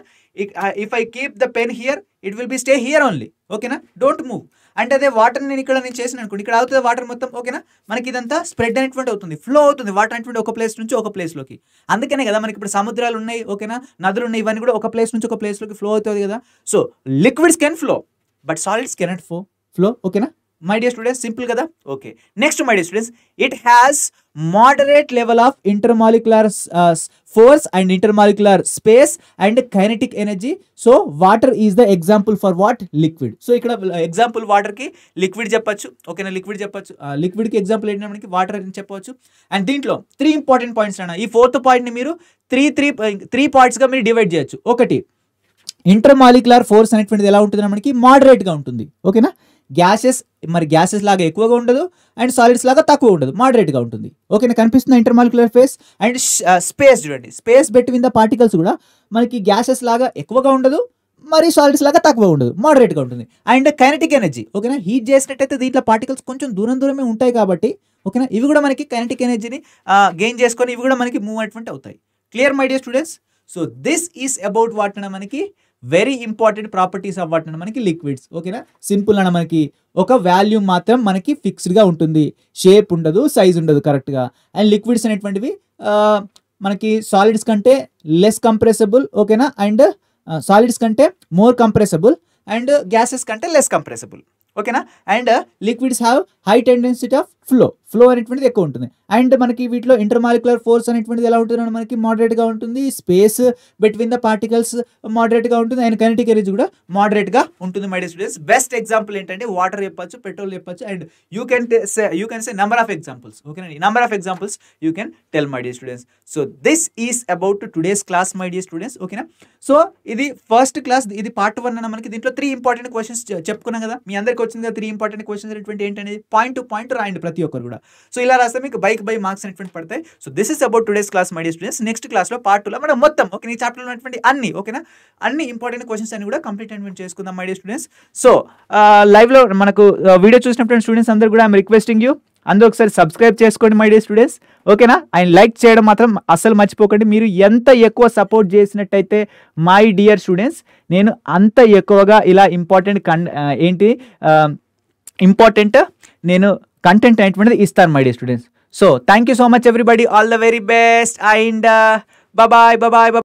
if I keep the pen here it will be stay here only. ఓకేనా, డోంట్ మూవ్. అంటే అదే వాటర్ నేను చేసిన అనుకోండి, ఇక్కడ అవుతుంది వాటర్ మొత్తం. ఓకేనా, మనకి ఇదంతా స్ప్రెడ్ అనేటువంటి అవుతుంది, ఫ్లో అవుతుంది వాటర్ అనేటువంటి ఒక ప్లేస్ నుంచి ఒక ప్లేస్లోకి. అందుకనే కదా మనకి ఇప్పుడు సముద్రాలు ఉన్నాయి, ఓకేనా, నదులు ఉన్నాయి, ఇవన్నీ కూడా ఒక ప్లేస్ నుంచి ఒక ప్లేస్లోకి ఫ్లో అవుతుంది కదా. So liquids can flow but solids cannot flow. ఓకేనా మై డియర్ స్టూడెంట్స్, సింపుల్ కదా. Okay, next my dear students, it has moderate level of intermolecular force and intermolecular space and kinetic energy. So water is the example for what? Liquid. So ఇక్కడ example water కి liquid చెప్పొచ్చు. ఓకేనా, liquid చెప్పొచ్చు. Liquid కి example ఏంటంటే మనకి water అని చెప్పవచ్చు. అండ్ దీంట్లో 3 ఇంపార్టెంట్ పాయింట్స్ అన్న. ఈ 4th పాయింట్ ని మీరు త్రీ పార్ట్స్ గా మీరు డివైడ్ చేయొచ్చు. ఒకటి, ఇంటర్మాలిక్యులర్ ఫోర్స్ అనేటువంటిది ఎలా ఉంటుంది మనకి? మోడరేట్ గా ఉంటుంది. ఓకేనా, గ్యాసెస్ లాగా ఎక్కువగా ఉండదు అండ్ సాలిడ్స్ లాగా తక్కువ ఉండదు, మోడరేట్గా ఉంటుంది. ఓకేనా, కనిపిస్తుంది ఇంటర్మాలిక్యులర్ ఫేస్. అండ్ స్పేస్ చూడండి, స్పేస్ బిట్వీన్ ద పార్టికల్స్ కూడా మనకి గ్యాసెస్ లాగా ఎక్కువగా ఉండదు, మరి సాలిడ్స్ లాగా తక్కువ ఉండదు, మోడరేట్గా ఉంటుంది. అండ్ కైనెటిక్ ఎనర్జీ, ఓకేనా, హీట్ చేసినట్టయితే దీంట్లో పార్టికల్స్ కొంచెం దూరమే ఉంటాయి కాబట్టి, ఓకేనా, ఇవి కూడా మనకి కైనెటిక్ ఎనర్జీని గెయిన్ చేసుకొని ఇవి కూడా మనకి మూవ్ అటువంటి అవుతాయి. Clear my dear students? So this is about what అన్న మనకి very important properties of what అన్న మనకి లిక్విడ్స్. ఓకేనా, సింపుల్ అన్న మనకి ఒక వాల్యూమ్ మాత్రం మనకి ఫిక్స్డ్గా ఉంటుంది, షేప్ ఉండదు, సైజ్ ఉండదు కరెక్ట్గా. అండ్ లిక్విడ్స్ అనేటువంటివి మనకి సాలిడ్స్ కంటే లెస్ కంప్రెసబుల్. ఓకేనా, అండ్ సాలిడ్స్ కంటే మోర్ కంప్రెసబుల్ అండ్ గ్యాసెస్ కంటే లెస్ కంప్రెసబుల్. ఓకేనా, and liquids have high tendency of flow అనేటువంటిది ఎక్కువ ఉంటుంది. అండ్ మనకి వీటిలో ఇంటర్మాలిక్యులర్ ఫోర్స్ అనేటువంటిది ఎలా ఉంటుంది మనకి? మోడరేట్గా ఉంటుంది. స్పేస్ బిట్వీన్ ద పార్టికల్స్ మోడరేట్గా ఉంటుంది. అండ్ కైనెటిక్ ఎనర్జీ కూడా మోడరేట్గా ఉంటుంది. My dear students, best example ఏంటంటే వాటర్ చెప్పచ్చు, పెట్రోల్ చెప్పచ్చు. And you can say number of examples. ఓకేనా, number of examples you can tell my dear students. So this is about today's class my dear students. ఓకేనా, so ఇది first class, ఇది part 1 అన్న మనకి. దీంట్లో 3 important questions చెప్పుకున్నాం కదా, మీ అందరికి వచ్చింది కదా 3 ఇంపార్టెంట్ క్వశ్చన్స్ అనేటువంటి ఏంటనేది పాయింట్ టు పాయింట్ రాయండి ప్రతి ఒక్కరు కూడా. సో ఇలా రాస్తే మీకు బై మార్క్స్ అనేటువంటి పడతాయి. So this is about today's class my dear students. Next క్లాస్లో పార్ట్ 2లో మనం మొత్తం ఈ చాప్టర్లో ఉన్నటువంటి అన్ని, ఓకేనా, అన్ని ఇంపార్టెంట్ క్వశ్చన్స్ అన్ని కూడా కంప్లీట్ అనేటువంటి చేసుకుందాం మై డియర్ స్టూడెంట్స్. సో లైవ్లో మనకు వీడియో చూసినటువంటి స్టూడెంట్స్ అందరూ కూడా ఐఎమ్ రిక్వెస్టింగ్ యూ, అందరూ ఒకసారి సబ్స్క్రైబ్ చేసుకోండి మై డియర్ స్టూడెంట్స్. ఓకేనా, అండ్ లైక్ చేయడం మాత్రం అస్సలు మర్చిపోకండి. మీరు ఎంత ఎక్కువ సపోర్ట్ చేసినట్టయితే మై డియర్ స్టూడెంట్స్, నేను అంత ఎక్కువగా ఇలా ఇంపార్టెంట్ నేను కంటెంట్ అనేటువంటిది ఇస్తాను my dear students. So thank you so much everybody, all the very best and bye.